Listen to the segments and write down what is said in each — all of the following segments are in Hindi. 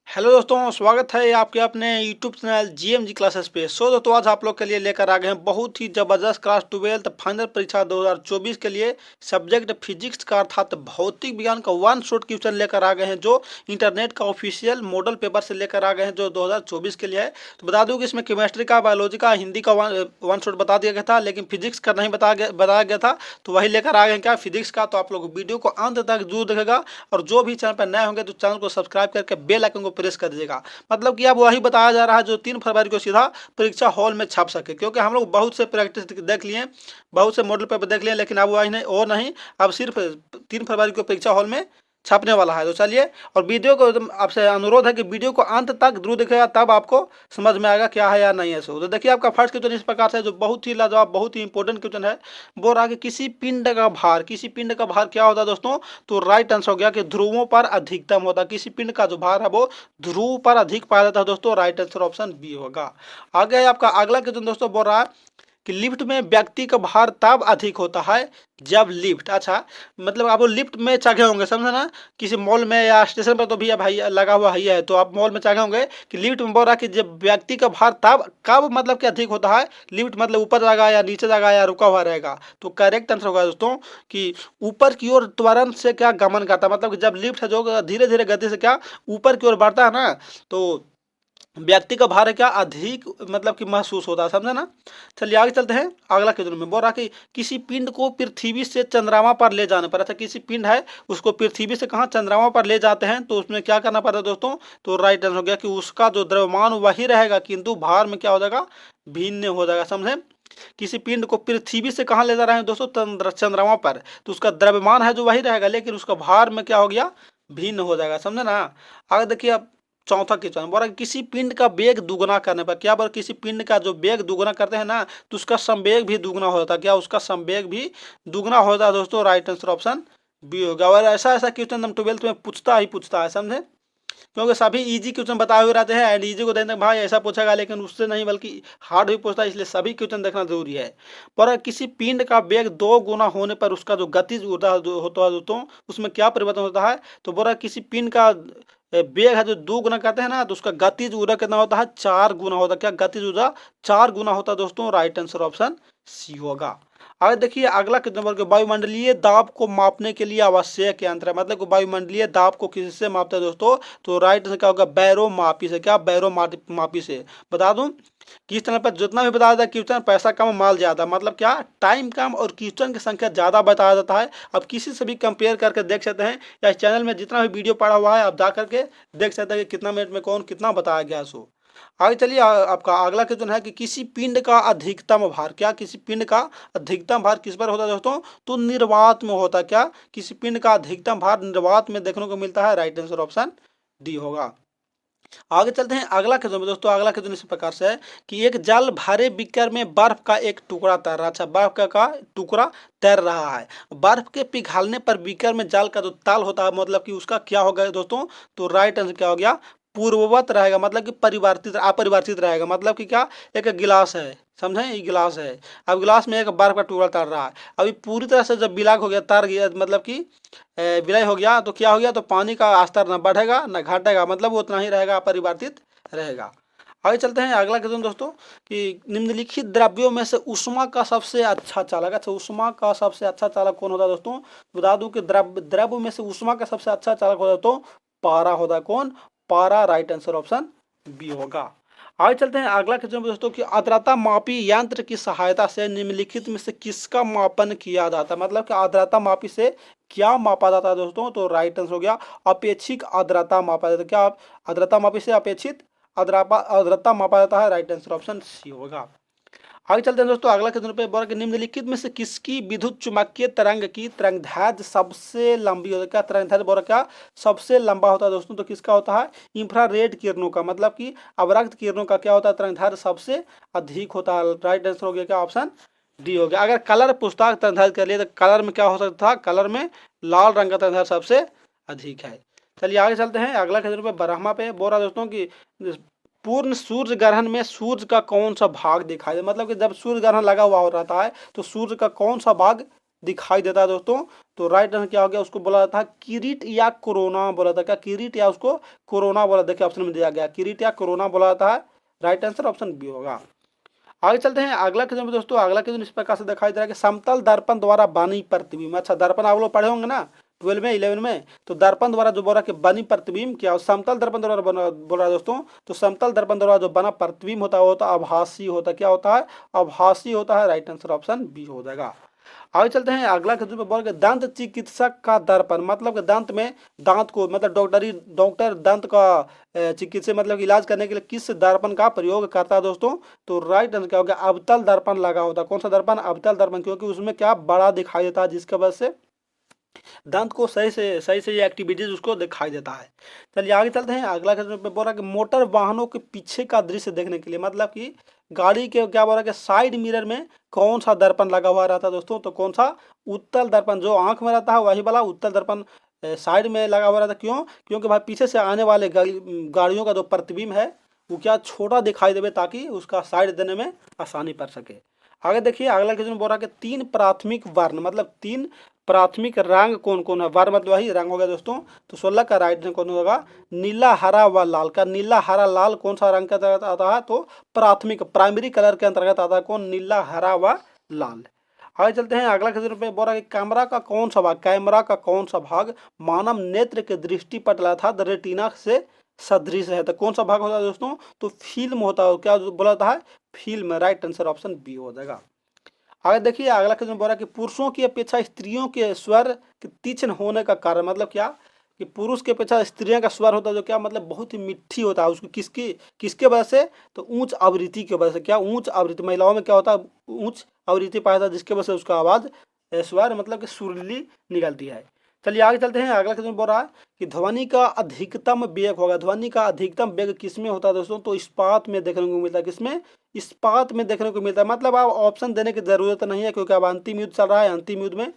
हेलो दोस्तों, स्वागत है आपके अपने यूट्यूब चैनल जीएमजी क्लासेस पे। दोस्तों, आज आप लोग के लिए लेकर आ गए हैं बहुत ही ज़बरदस्त क्लास 12th फाइनल परीक्षा 2024 के लिए सब्जेक्ट फिजिक्स का अर्थात भौतिक विज्ञान का वन शॉट क्वेश्चन लेकर आ गए हैं, जो इंटरनेट का ऑफिशियल मॉडल पेपर से लेकर आ गए हैं, जो 2024 के लिए है। तो बता दूँ कि इसमें केमिस्ट्री का, बायोलॉजी का, हिंदी का वन शॉट बता दिया गया था, लेकिन फिजिक्स का नहीं बताया गया था। तो वही लेकर आ गए हैं क्या, फिजिक्स का। तो आप लोग वीडियो को अंत तक जरूर देखेगा, और जो भी चैनल पर नए होंगे तो चैनल को सब्सक्राइब करके बेल आइकन को प्रेस कर दीजिएगा। मतलब कि अब वही बताया जा रहा है जो 3 फरवरी को सीधा परीक्षा हॉल में छप सके, क्योंकि हम लोग बहुत से प्रैक्टिस देख लिए, बहुत से मॉडल पेपर देख लिए, लेकिन अब वही नहीं और नहीं, अब सिर्फ 3 फरवरी को परीक्षा हॉल में छपने वाला है। तो चलिए, और वीडियो को आपसे अनुरोध है कि वीडियो को अंत तक जरूर देखिएगा, तब आपको समझ में आएगा क्या है या नहीं है। सो तो देखिए, आपका फर्स्ट क्वेश्चन इस प्रकार से है, जो बहुत ही लाजवाब, बहुत ही इंपॉर्टेंट क्वेश्चन है। बोल रहा है कि किसी पिंड का भार क्या होता है दोस्तों। तो राइट आंसर हो गया कि ध्रुवों पर अधिकतम होता है। किसी पिंड का जो भार है वो ध्रुव पर अधिक पाया जाता है दोस्तों। राइट आंसर ऑप्शन बी होगा। आगे आपका अगला क्वेश्चन दोस्तों बोल रहा है कि लिफ्ट में व्यक्ति का भार तब अधिक होता है जब लिफ्ट, अच्छा मतलब आप लिफ्ट में चढ़े होंगे, समझे ना। किसी मॉल में या स्टेशन पर तो भी भाई लगा हुआ ही है, तो आप मॉल में चढ़े होंगे कि लिफ्ट में बोल रहा है कि जब व्यक्ति का भार तब कब मतलब कि अधिक होता है। लिफ्ट मतलब ऊपर जाएगा या नीचे जाएगा या रुका हुआ रहेगा। तो करेक्ट आंसर होगा दोस्तों कि ऊपर की ओर त्वरण से क्या गमन करता है। मतलब कि जब लिफ्ट है जो धीरे धीरे गति से क्या ऊपर की ओर बढ़ता है ना, तो व्यक्ति का भार क्या अधिक मतलब कि महसूस होता है, समझे ना। चलिए आगे चलते हैं। अगला क्वेश्चन में बोल रहा कि किसी पिंड को पृथ्वी से चंद्रमा पर ले जाने पर, अच्छा किसी पिंड है उसको पृथ्वी से कहाँ चंद्रमा पर ले जाते हैं, तो उसमें क्या करना पड़ता है दोस्तों। तो राइट आंसर हो गया कि उसका जो द्रव्यमान वही रहेगा, किंतु भार में क्या हो जाएगा, भिन्न हो जाएगा, समझे। किसी पिंड को पृथ्वी से कहाँ ले जा रहे हैं दोस्तों, चंद्रमा पर, तो उसका द्रव्यमान है जो वही रहेगा, लेकिन उसका भार में क्या हो गया, भिन्न हो जाएगा, समझे ना। आगे देखिए अब चौथा क्वेश्चन बोला किसी पिंड का वेग दुगना करने पर, क्या बोला किसी पिंड का जो वेग दुगना करते हैं ना, तो उसका संवेग भी दुगना हो जाता है। क्या उसका संवेग भी दुगना हो जाता है दोस्तों। राइट आंसर ऑप्शन बी होगा। और ऐसा ऐसा क्वेश्चन हम 12th में पूछता है, समझे, क्योंकि सभी इजी क्वेश्चन बताए हुए रहते हैं, एंड इजी को देने भाई ऐसा पूछेगा, लेकिन उससे नहीं बल्कि हार्ड भी पूछता है, इसलिए सभी क्वेश्चन देखना जरूरी है। पर किसी पिंड का वेग 2 गुना होने पर उसका जो गतिज ऊर्जा होता है दोस्तों, उसमें क्या परिवर्तन होता है। तो बोला किसी पिंड का वेग है जो 2 गुना करते हैं ना, तो उसका गतिज ऊर्जा कितना होता है, 4 गुना होता है। क्या गतिज ऊर्जा 4 गुना होता है दोस्तों। राइट आंसर ऑप्शन सी होगा। आगे देखिए अगला कितने नंबर के, वायुमंडलीय दाब को मापने के लिए आवश्यक यंत्र है। मतलब कि वायुमंडलीय दाब को किससे मापते हैं दोस्तों। तो राइट आंसर क्या होगा, बैरोमापी से। क्या बैरोमापी से। बता दूं कि इस चैनल पर जितना भी बताया जाता है क्वेश्चन, पैसा कम माल ज्यादा, मतलब क्या टाइम कम और क्वेश्चन की संख्या ज्यादा बताया जाता है। अब किसी से भी कंपेयर करके देख सकते हैं, या इस चैनल में जितना भी वीडियो पड़ा हुआ है आप जा करके देख सकते हैं कि कितना मिनट में कौन कितना बताया गया। सो आगे चलिए, आपका अगला क्वेश्चन है कि किसी पिंड का अधिकतम भार, क्या किसी पिंड का अधिकतम भार किस पर होता है दोस्तों। तो निर्वात में होता है। क्या किसी पिंड का अधिकतम भार निर्वात में देखने को मिलता है। राइट आंसर ऑप्शन डी होगा। आगे चलते हैं अगला क्वेश्चन में दोस्तों। अगला क्वेश्चन इस प्रकार से है कि एक जल भरे बीकर में बर्फ का एक टुकड़ा तैर रहा है। अच्छा, बर्फ का टुकड़ा तैर रहा है। बर्फ के पिघलने पर बीकर में जल का जो ताल होता है, मतलब कि उसका क्या होगा दोस्तों। तो राइट आंसर क्या हो गया, पूर्ववत रहेगा, मतलब कि परिवर्तित अपरिवर्तित रहेगा। मतलब कि क्या, एक गिलास है, समझे, ये गिलास है। अब गिलास में एक बर्फ का टुकड़ा तैर रहा है। अभी पूरी तरह से जब विलय हो गया, तर गया, मतलब कि विलय हो गया, तो क्या हो गया, तो पानी का स्तर न बढ़ेगा न घटेगा, मतलब वो उतना ही रहेगा, अपरिवर्तित रहेगा। आगे चलते हैं अगला क्वेश्चन दोस्तों कि निम्नलिखित द्रव्यों में से ऊष्मा का सबसे अच्छा चालक, अच्छा ऊष्मा का सबसे अच्छा चालक कौन होता है दोस्तों। बता दूं कि द्रव्य में से ऊष्मा का सबसे अच्छा चालक होता है तो पारा होता है। कौन, पारा। राइट आंसर ऑप्शन बी होगा। आगे चलते हैं अगला क्वेश्चन दोस्तों कि आर्द्रता मापी यंत्र की सहायता से निम्नलिखित में से किसका मापन किया जाता है। मतलब कि आर्द्रता मापी से क्या मापा जाता है दोस्तों। तो राइट आंसर हो गया अपेक्षिक आर्द्रता मापा जाता है। क्या आर्द्रता मापी से अपेक्षित आर्द्रता मापा जाता है। राइट आंसर ऑप्शन सी होगा। आगे चलते हैं दोस्तों अगला क्वेश्चन पे बोला कि निम्नलिखित में से किसकी विद्युत चुम्बकीय तरंग की तरंगदैर्घ्य सबसे लंबी होती है। क्या तरंगदैर्घ्य बोला क्या सबसे लंबा होता है दोस्तों। तो किसका होता है, इंफ्रारेड किरणों का, मतलब कि अवरक्त किरणों का क्या होता है, तरंगदैर्घ्य सबसे अधिक होता है। राइट आंसर हो गया क्या, ऑप्शन डी हो गया। अगर कलर पूछता तरंगदैर्घ्य के लिए, तो कलर में क्या हो सकता था, कलर में लाल रंग का तरंगदैर्घ्य सबसे अधिक है। चलिए आगे चलते हैं अगला क्वेश्चन पे, ब्रह्मा पे बोल रहा दोस्तों कि पूर्ण सूर्य ग्रहण में सूर्य का कौन सा भाग दिखाई दे। मतलब कि जब सूर्य ग्रहण लगा हुआ हो रहता है तो सूर्य का कौन सा भाग दिखाई देता है दोस्तों। तो राइट आंसर क्या हो गया, उसको बोला जाता है किरीट या कोरोना बोला था, क्या किरीट या उसको कोरोना बोला, देखिए ऑप्शन में दिया गया किरीट या कोरोना बोला जाता है। राइट आंसर ऑप्शन बी होगा। आगे चलते हैं अगला क्वेश्चन में दोस्तों। अगला क्वेश्चन इस प्रकार से दिखाई दे रहा है कि समतल दर्पण द्वारा बनी प्रतिबिंब। अच्छा, दर्पण आप लोग पढ़े होंगे ना 12 में 11 में, तो दर्पण द्वारा जो बोला कि बनी प्रतिबिंब क्या समतल दर्पण द्वारा बना बोल रहा है दोस्तों। तो समतल दर्पण द्वारा जो बना प्रतिबिंब होता है वो होता है आभासी होता है, क्या होता है, आभासी होता है। राइट आंसर ऑप्शन बी हो जाएगा। आगे चलते हैं अगला क्वेश्चन पे बोल के दंत चिकित्सक का दर्पण, मतलब कि दंत में दांत को मतलब डॉक्टर दंत का चिकित्सा मतलब इलाज करने के लिए किस दर्पण का प्रयोग करता है दोस्तों। तो राइट आंसर क्या होगा, अवतल दर्पण लगा होता है। कौन सा दर्पण, अवतल दर्पण, क्योंकि उसमें क्या बड़ा दिखाई देता है जिसके वजह से दांत को सही से ये एक्टिविटीज उसको दिखाई देता है। चलिए आगे चलते हैं अगला क्वेश्चन पे बोल रहा है कि मोटर वाहनों के पीछे का दृश्य देखने के लिए, मतलब कि गाड़ी के क्या बोल रहा है कि साइड मिरर में कौन सा दर्पण लगा हुआ रहता है दोस्तों। तो कौन सा, उत्तल दर्पण, जो आंख में रहता है वही वाला उत्तल दर्पण साइड में लगा हुआ रहता है। क्यों, क्योंकि भाई पीछे से आने वाले गाड़ियों का जो प्रतिबिंब है वो क्या छोटा दिखाई देवे, ताकि उसका साइड देने में आसानी पड़ सके। आगे देखिए अगला क्वेश्चन बोल रहा है कि 3 प्राथमिक वर्ण, मतलब 3 प्राथमिक रंग कौन कौन है। वर्ण मतलब वही रंग हो गया दोस्तों। तो 16 का राइट आंसर कौन होगा, नीला हरा व लाल का। नीला हरा लाल कौन सा रंग के अंतर्गत आता है, तो प्राथमिक प्राइमरी कलर के अंतर्गत आता है कौन, नीला हरा व लाल। आगे चलते हैं अगला क्वेश्चन पे बोल रहा है कि कैमरा का कौन सा भाग, कैमरा का कौन सा भाग मानव नेत्र के दृष्टिपट अर्थात रेटिना से सदृश है। तो कौन सा भाग होता है दोस्तों, तो फिल्म होता है। क्या बोला जाता है, film. Right answer option B हो जाएगा। आगे देखिए अगला क्वेश्चन बोल रहा है कि पुरुषों की अपेक्षा स्त्रियों के स्वर के तीक्ष्ण होने का कारण, मतलब क्या कि पुरुष के अपेक्षा स्त्रियों का स्वर होता है जो क्या मतलब बहुत ही मिट्ठी होता है। उसको किसके वजह से, तो उच्च आवृत्ति की वजह से। क्या, उच्च आवृत्ति, महिलाओं में क्या होता है उच्च आवृत्ति पाया जाता है, जिसके वजह से उसका आवाज स्वर मतलब कि सुरीली निकलती है। चलिए आगे चलते हैं अगला क्वेश्चन बोल रहा है कि ध्वनि का अधिकतम वेग होगा। ध्वनि का अधिकतम वेग किसमें होता है दोस्तों, तो इस्पात में देखने को मिलता है। किसमें, इस्पात में देखने को मिलता है। मतलब आप ऑप्शन देने की जरूरत नहीं है, क्योंकि अब अंतिम युद्ध चल रहा है। अंतिम युद्ध में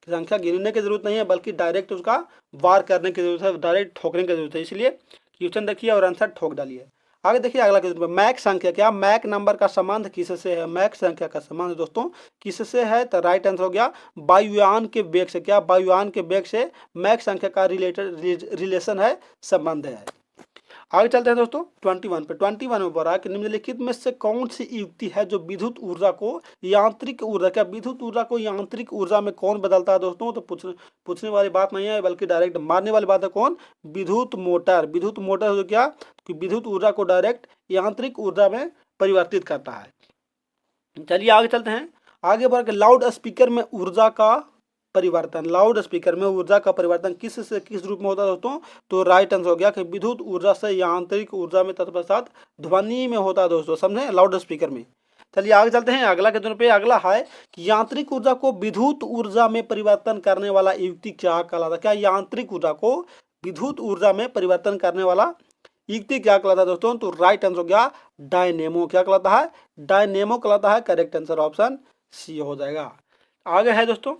संख्या गिनने की जरूरत नहीं है, बल्कि डायरेक्ट उसका वार करने की जरूरत है, डायरेक्ट ठोकने की जरूरत है। इसलिए क्वेश्चन देखिए और आंसर ठोक डालिए। आगे देखिए अगला क्वेश्चन, मैक संख्या, क्या मैक नंबर का संबंध किससे है। मैक संख्या का संबंध दोस्तों किससे है, तो राइट आंसर हो गया वायुयान के वेग से। क्या, वायुयान के वेग से मैक संख्या का रिलेशन है, संबंध है। आगे चलते हैं दोस्तों 21 पे। 21 में बोल रहा है कि निम्नलिखित में से कौन सी युक्ति है जो विद्युत ऊर्जा को यांत्रिक ऊर्जा, क्या विद्युत ऊर्जा को यांत्रिक ऊर्जा में कौन बदलता है दोस्तों। तो पूछने वाली बात नहीं है, बल्कि डायरेक्ट मारने वाली बात है। कौन, विद्युत मोटर। विद्युत मोटर जो क्या कि विद्युत ऊर्जा को डायरेक्ट यांत्रिक ऊर्जा में परिवर्तित करता है। चलिए आगे चलते हैं। आगे बढ़ के लाउड स्पीकर में ऊर्जा का परिवर्तन, लाउड स्पीकर में ऊर्जा का परिवर्तन किस से किस रूप में होता है दोस्तों। तो राइट आंसर हो गया कि विद्युत ऊर्जा से यांत्रिक ऊर्जा में तत्पश्चात ध्वनि में होता है दोस्तों, समझे, लाउड स्पीकर में। चलिए आगे चलते हैं अगला क्वेश्चन पे। अगला है कि यांत्रिक ऊर्जा को विद्युत ऊर्जा में परिवर्तन करने वाला युक्ति क्या कहलाता है। क्या यांत्रिक ऊर्जा को विद्युत ऊर्जा में परिवर्तन करने वाला युक्ति क्या कहलाता है दोस्तों। तो राइट आंसर हो गया डायनेमो। क्या कहलाता है, डायनेमो कहलाता है। करेक्ट आंसर ऑप्शन सी हो जाएगा। आगे है दोस्तों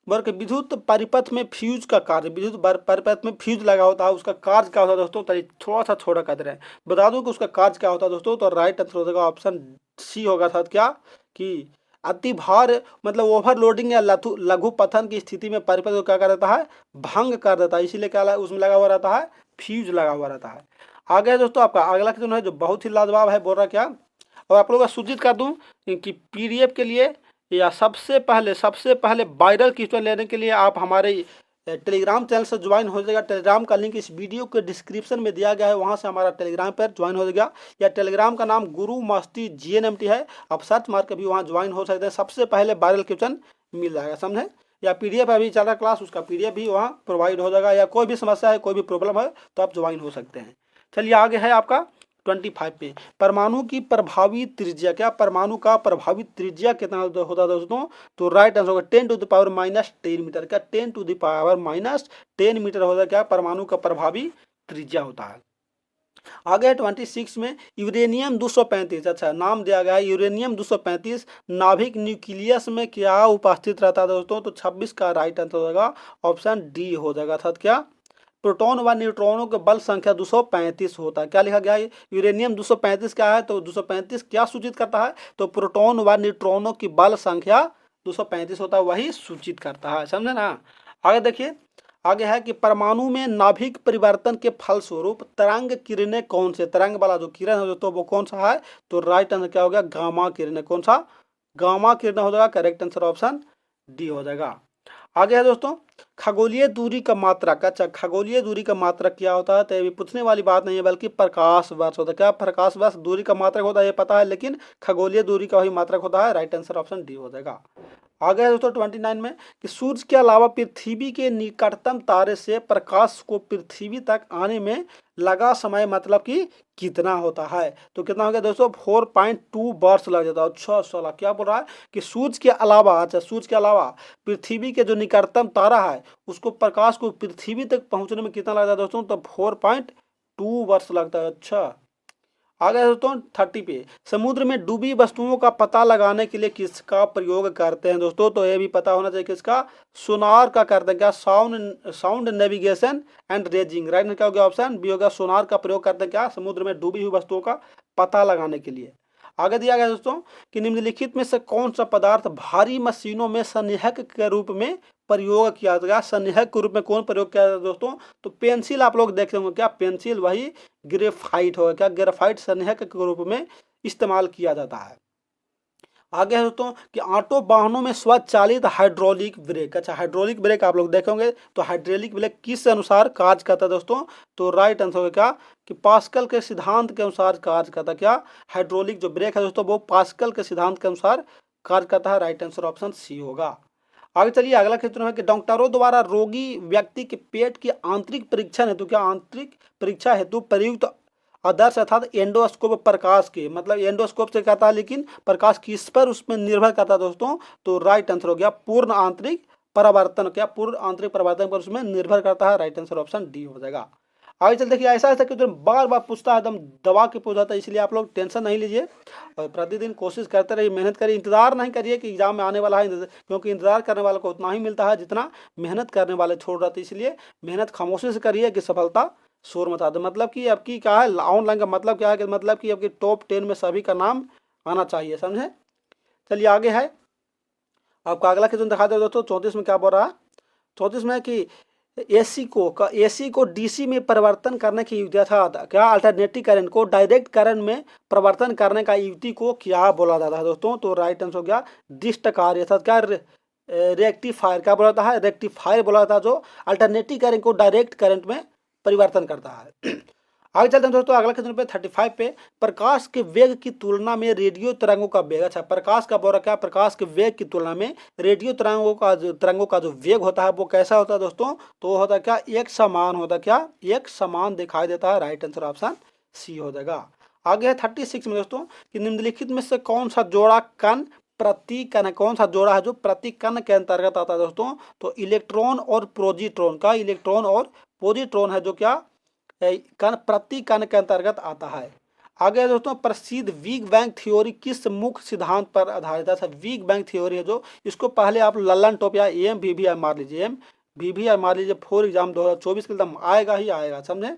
वर्ग विद्युत परिपथ में फ्यूज का कार्य, विद्युत परिपथ में फ्यूज लगा होता है, उसका कार्य क्या होता है दोस्तों। थोड़ा सा छोड़ा कर दे रहे हैं, बता दूं कि उसका कार्य क्या होता है दोस्तों। तो राइट आंसर हो जाएगा ऑप्शन सी होगा साथ, क्या कि अति भार मतलब ओवरलोडिंग या लघु पतन की स्थिति में परिपथ को क्या कर देता है, भंग कर देता है। इसीलिए क्या उसमें लगा हुआ रहता है, फ्यूज लगा हुआ रहता है। आगे है दोस्तों आपका अगला क्वेश्चन है जो बहुत ही लाजवाब है। बोल रहा क्या, और आप लोगों का सूचित कर दूं कि पीडीएफ के लिए या सबसे पहले वायरल क्वेश्चन लेने के लिए आप हमारे टेलीग्राम चैनल से ज्वाइन हो जाएगा। टेलीग्राम का लिंक इस वीडियो के डिस्क्रिप्शन में दिया गया है, वहां से हमारा टेलीग्राम पर ज्वाइन हो जाएगा। या टेलीग्राम का नाम गुरु मस्ती GNMT है, आप सर्च मार के भी वहाँ ज्वाइन हो सकते हैं। सबसे पहले वायरल क्वेश्चन मिल जाएगा, समझे। या पीडीएफ अभी चल रहा क्लास, उसका पीडीएफ भी वहाँ प्रोवाइड हो जाएगा। या कोई भी समस्या है, कोई भी प्रॉब्लम है तो आप ज्वाइन हो सकते हैं। चलिए आगे है आपका 25 पे। परमाणु की प्रभावी त्रिज्या, क्या परमाणु का प्रभावी त्रिज्या कितना होता है दोस्तों। तो राइट आंसर होगा 10 टू द पावर -10 मीटर। क्या 10 टू द पावर -10 मीटर होता है, क्या परमाणु का प्रभावी त्रिज्या होता है। आगे 26 में यूरेनियम 235। अच्छा, नाम दिया गया है यूरेनियम 235 नाभिक न्यूक्लियस में क्या उपस्थित रहता है दोस्तों। तो 26 का राइट आंसर हो जाएगा ऑप्शन डी हो जाएगा, अर्थात क्या प्रोटॉन व न्यूट्रॉनों के बल संख्या 235 होता है। क्या लिखा गया है, यूरेनियम 235 क्या है, तो 235 क्या सूचित करता है, तो प्रोटॉन व न्यूट्रॉनों की बल संख्या 235 होता है वही सूचित करता है, समझे ना। आगे देखिए, आगे है कि परमाणु में नाभिक परिवर्तन के फलस्वरूप तरंग किरणें कौन से, तरंग वाला जो किरण है दोस्तों वो कौन सा है, तो राइट आंसर क्या हो गया, गामा किरण। कौन सा, गामा किरण हो जाएगा, करेक्ट आंसर ऑप्शन डी हो जाएगा। आगे है दोस्तों, खगोलीय दूरी का मात्रक। अच्छा, खगोलीय दूरी का मात्रक क्या होता है, तो ये पूछने वाली बात नहीं है, बल्कि प्रकाश वर्ष होता है। क्या प्रकाश वर्ष दूरी का मात्रक होता है ये पता है, लेकिन खगोलीय दूरी का वही मात्रक होता है, राइट आंसर ऑप्शन डी हो जाएगा। आगे है दोस्तों 29 में कि सूर्य के अलावा पृथ्वी के निकटतम तारे से प्रकाश को पृथ्वी तक आने में लगा समय मतलब कि कितना होता है, तो कितना हो गया दोस्तों, 4.2 वर्ष लग जाता है। अच्छा साला क्या बोल रहा है कि सूर्य के अलावा, अच्छा सूर्य के अलावा पृथ्वी के जो निकटतम तारा है उसको प्रकाश को पृथ्वी तक पहुंचने में कितना लगता है दोस्तों, तो 4.2 वर्ष लगता है। अच्छा, आगे दोस्तों 30 पे, समुद्र में डूबी वस्तुओं का पता लगाने के लिए किसका प्रयोग करते हैं दोस्तों, तो ये भी पता होना चाहिए किसका, सोनार का करते हैं। क्या, sound navigation and raising, right क्या हो गया, ऑप्शन बी हो गया, सोनार का प्रयोग करते हैं क्या, समुद्र में डूबी हुई वस्तुओं का पता लगाने के लिए। आगे दिया गया दोस्तों कि निम्नलिखित में से कौन सा पदार्थ भारी मशीनों में संदेहक के रूप में प्रयोग किया गया, संदेहक के रूप में कौन प्रयोग किया जाता है दोस्तों, तो पेंसिल आप लोग देख होंगे, क्या पेंसिल वही ग्रेफाइट होगा, क्या ग्रेफाइट संदेहक के रूप में इस्तेमाल किया जाता है। आगे है दोस्तों कि ऑटो वाहनों में स्वचालित हाइड्रोलिक ब्रेक। अच्छा, हाइड्रोलिक ब्रेक आप लोग देखेंगे तो हाइड्रोलिक ब्रेक किस अनुसार कार्य करता है दोस्तों, तो राइट आंसर होगा क्या, कि पास्कल के सिद्धांत के अनुसार कार्य करता है। क्या, हाइड्रोलिक जो ब्रेक है दोस्तों वो पास्कल के सिद्धांत के अनुसार कार्य करता है, राइट आंसर ऑप्शन सी होगा। आगे चलिए, अगला क्वेश्चन है कि डॉक्टरों द्वारा रोगी व्यक्ति के पेट की आंतरिक परीक्षण हेतु, क्या आंतरिक परीक्षा हेतु प्रयुक्त आदर्श अर्थात एंडोस्कोप प्रकाश के, मतलब एंडोस्कोप से कहता है लेकिन प्रकाश किस पर उसमें निर्भर करता है दोस्तों, तो राइट आंसर हो गया पूर्ण आंतरिक परावर्तन। क्या, पूर्ण आंतरिक परावर्तन पर उसमें निर्भर करता है, राइट आंसर ऑप्शन डी हो जाएगा। आगे चल देखिए, ऐसा क्वेश्चन बार बार पूछता है, एकदम दबा के पूछता है, इसलिए आप लोग टेंशन नहीं लीजिए और प्रतिदिन कोशिश करते रहिए, मेहनत करिए, इंतजार नहीं करिए कि एग्जाम में आने वाला है, क्योंकि इंतजार करने वाले को उतना ही मिलता है जितना मेहनत करने वाले छोड़ रहे थे। इसलिए मेहनत खामोशी से करिए कि सफलता शोर मचा दे। मतलब कि आपकी क्या है, ऑनलाइन का मतलब क्या है कि मतलब कि आपकी टॉप 10 में सभी का नाम आना चाहिए, समझे। चलिए आगे है, आपका अगला क्वेश्चन दिखा दो दोस्तों। 34 में क्या बोल रहा है, 34 में कि एसी को डीसी में परिवर्तन करने की युक्ति अर्थात क्या, अल्टरनेटिव करंट को डायरेक्ट करंट में परिवर्तन करने का युक्ति को क्या बोला जाता है दोस्तों, तो राइट आंसर हो गया डिस्ट कार्य, अर्थात क्या, रेक्टिफायर। क्या बोला जाता है, रेक्टिफायर बोला जाता है, जो अल्टरनेटिव करंट को डायरेक्ट करंट में परिवर्तन करता है। आगे चलते हैं दोस्तों, अगला क्वेश्चन पे 35 पे, प्रकाश के वेग की तुलना में रेडियो तरंगों का वेग। अच्छा, प्रकाश का बोला क्या, प्रकाश के वेग की तुलना में रेडियो तरंगों का जो वेग होता है वो कैसा होता है दोस्तों, तो वो होता है क्या, एक समान होता है। क्या, एक समान दिखाई देता है, राइट आंसर ऑप्शन सी हो जाएगा। आगे है 36 में दोस्तों कि निम्नलिखित में से कौन सा जोड़ा कण प्रतिकण, कौन सा जोड़ा है जो प्रतिकण के अंतर्गत आता है दोस्तों, तो इलेक्ट्रॉन और प्रोजिट्रॉन का, इलेक्ट्रॉन और पॉजिट्रॉन है जो क्या कण प्रतिकण के अंतर्गत आता है। आगे दोस्तों, प्रसिद्ध बिग बैंग थ्योरी किस मुख्य सिद्धांत पर आधारित है। बिग बैंग थ्योरी है जो, इसको पहले आप लल्लन टॉप या एम वी मार लीजिए, एम वी मार लीजिए, फोर एग्जाम 2024 के एकदम आएगा ही आएगा, समझे।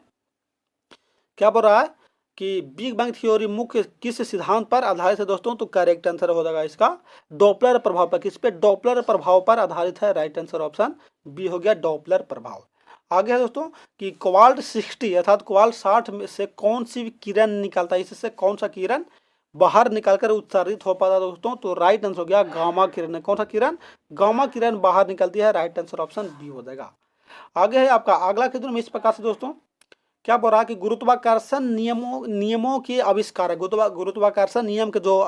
क्या बोल रहा है कि बिग बैंग थ्योरी मुख्य किस सिद्धांत पर आधारित है दोस्तों, तो करेक्ट आंसर हो जाएगा इसका डॉपलर प्रभाव पर। किस पे, डॉपलर प्रभाव पर आधारित है, राइट आंसर ऑप्शन बी हो गया, डॉपलर प्रभाव। आगे है दोस्तों कि क्वाल्ट 60 अर्थात क्वाल्ट 60 में से कौन सी किरण निकलता है, इससे कौन सा किरण बाहर निकलकर उत्सर्जित हो पाता है दोस्तों, तो राइट आंसर हो गया गामा किरण। कौन सा किरण, गामा किरण बाहर निकलती है, राइट आंसर ऑप्शन बी हो जाएगा। आगे है आपका अगला क्वेश्चन में इस प्रकार से दोस्तों, क्या बोल रहा है कि गुरुत्वाकर्षण नियमों के आविष्कारक, गुरुत्वाकर्षण नियम के जो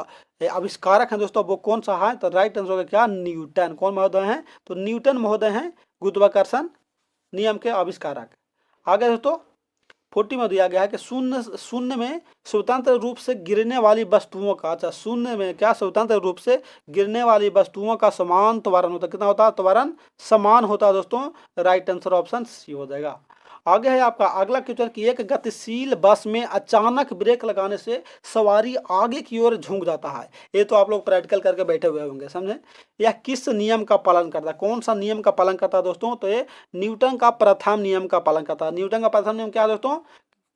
आविष्कारक हैं दोस्तों वो कौन सा है, तो राइट आंसर होगा क्या, न्यूटन। कौन महोदय हैं, तो न्यूटन महोदय हैं गुरुत्वाकर्षण नियम के आविष्कारक। आगे दोस्तों 40 में दिया गया है कि शून्य में स्वतंत्र रूप से गिरने वाली वस्तुओं का, अच्छा शून्य में क्या, स्वतंत्र रूप से गिरने वाली वस्तुओं का समान त्वरण होता है, कितना होता है, त्वरण समान होता है दोस्तों, राइट आंसर ऑप्शन सी हो जाएगा। आगे है आपका अगला क्वेश्चन कि एक गतिशील बस में अचानक ब्रेक लगाने से सवारी आगे की ओर झुक जाता है। ये तो आप लोग प्रैक्टिकल करके बैठे हुए होंगे, समझे। यह किस नियम का पालन करता है, कौन सा नियम का पालन करता है दोस्तों, तो ये न्यूटन का प्रथम नियम का पालन करता है। न्यूटन का प्रथम नियम क्या है दोस्तों,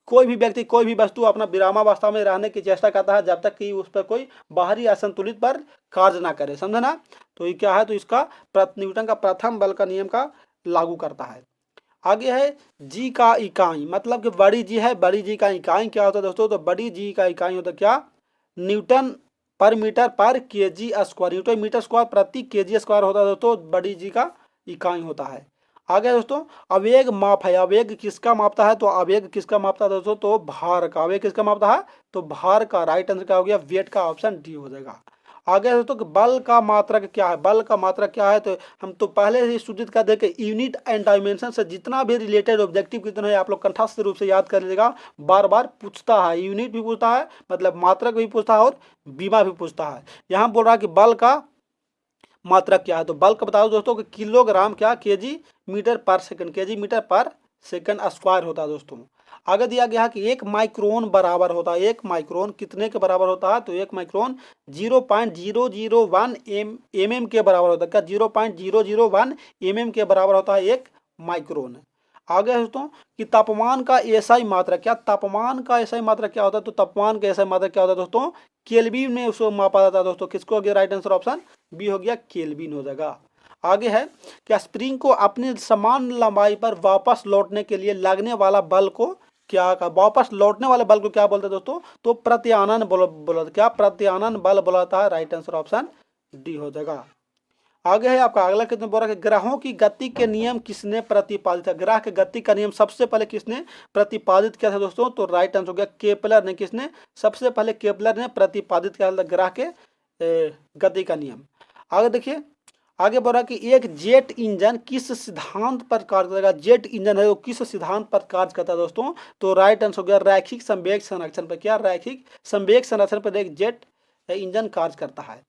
कोई भी व्यक्ति कोई भी वस्तु अपना विरामावस्था में रहने की चेष्टा करता है जब तक कि उस पर कोई बाहरी असंतुलित पर कार्य ना करे, समझे ना। तो ये क्या है, तो इसका न्यूटन का प्रथम बल का नियम का लागू करता है। आगे है जी का इकाई, मतलब कि बड़ी जी है, बड़ी जी का इकाई क्या होता है दोस्तों, तो बड़ी जी का इकाई होता है क्या, Newton per metre per KG square, newton metre square प्रति केजी स्क्वायर होता है दोस्तों, बड़ी जी का इकाई होता है। आगे दोस्तों आवेग माप है, आवेग किसका मापता है, तो आवेग किसका मापता है दोस्तों, तो भार का, आवेग किसका मापता है, तो भार का। राइट आंसर क्या हो गया, वेट का, ऑप्शन डी हो जाएगा। आगे दोस्तों बल का मात्रक क्या है, बल का मात्रक क्या है, तो हम तो पहले ही सूचित कर दे कि यूनिट एंड डायमेंशन से जितना भी रिलेटेड ऑब्जेक्टिव कितना है आप लोग कंठस्थ रूप से याद कर लीजिएगा, बार बार पूछता है, यूनिट भी पूछता है, मतलब मात्रक भी पूछता है और बीमा भी पूछता है। यहाँ बोल रहा है कि बल का मात्रक क्या है, तो बल का बताओ दोस्तों कि किलोग्राम क्या, केजी मीटर पर सेकंड, केजी मीटर पर सेकंड स्क्वायर होता है दोस्तों। आगे दिया गया है कि एक माइक्रोन बराबर होता है, एक माइक्रोन कितने के बराबर होता है, तो एक माइक्रोन 0.001 mm के बराबर होता है, क्या 0.001 mm के बराबर होता है एक माइक्रोन। आगे दोस्तों कि तापमान का एसआई मात्रक क्या, तापमान का एसआई मात्रक क्या होता है, तो तापमान का एसआई मात्रक क्या होता है दोस्तों, केल्विन में उसको मापा जाता है दोस्तों। किसको हो गया राइट आंसर, ऑप्शन बी हो गया, केल्विन हो जाएगा। आगे है क्या, स्प्रिंग को अपनी समान लंबाई पर वापस लौटने के लिए लगने वाला बल को क्या का, वापस लौटने वाले बल को क्या बोलते हैं दोस्तों, तो प्रत्यानन बल बोला, क्या प्रत्यानन बल बोलाता है। राइट आंसर ऑप्शन डी हो जाएगा। आगे है आपका अगला क्वेश्चन बोल रहा है कि ग्रहों की गति के नियम किसने प्रतिपादित है, ग्रह के गति का नियम सबसे पहले किसने प्रतिपादित किया था दोस्तों, तो राइट आंसर हो गया केपलर ने। किसने, सबसे पहले केपलर ने प्रतिपादित किया था ग्रह के गति का नियम। आगे देखिए, आगे बोल रहा है कि एक जेट इंजन किस सिद्धांत पर कार्य करेगा, जेट इंजन है वो किस सिद्धांत पर कार्य करता है दोस्तों, तो राइट आंसर हो गया रैखिक संवेग संरक्षण पर, क्या रैखिक संवेग संरक्षण पर एक जेट इंजन कार्य करता है।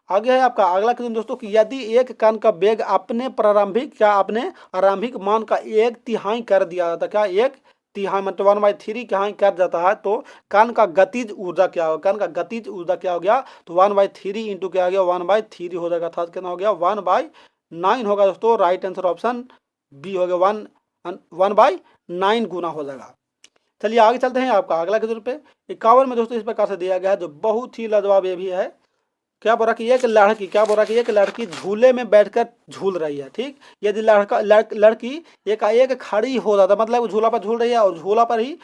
आगे है आपका अगला क्वेश्चन दोस्तों कि यदि एक कण का वेग अपने प्रारंभिक क्या, अपने आरंभिक मान का 1/3 कर दिया जाता, क्या 1/3 मतलब 1/3 क्या कर जाता है, तो कण का गतिज ऊर्जा क्या होगा, कण का गतिज ऊर्जा क्या हो गया, तो 1/3 इंटू क्या हो गया, 1/3 हो जाएगा, अर्थात कितना हो गया 1/9 होगा दोस्तों। राइट आंसर ऑप्शन बी हो गया, 1/9 गुना हो जाएगा। चलिए आगे चलते हैं आपका अगला क्वेश्चन पे 51 में दोस्तों इस प्रकार से दिया गया है जो बहुत ही लाजवाब ये भी है। क्या बोला कि एक लड़की, क्या बोला कि एक लड़की झूले में बैठकर झूल रही है, ठीक। यदि लड़की एकाएक खड़ी हो जाता, मतलब वो झूला पर झूल रही है और झूला पर ही